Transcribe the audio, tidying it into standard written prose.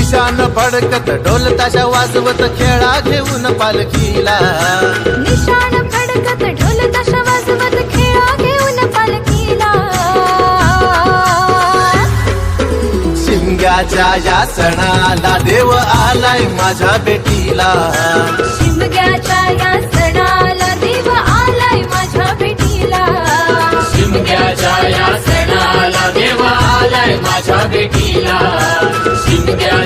निशान फडकत ढोल ताशा वाजवत खेळा घेऊन पालखीला. निशाण फडकत ढोल ताशा वाजवत खेळा घेऊन पालखीला. शिमग्याच्या या सणाला देव आलाय माझ्या बेटीला. शिमग्याच्या या सणाला देव आलाय माझ्या भेटीला. शिमग्याच्या या सणाला देव आलाय माझ्या भेटीला. शिमग्या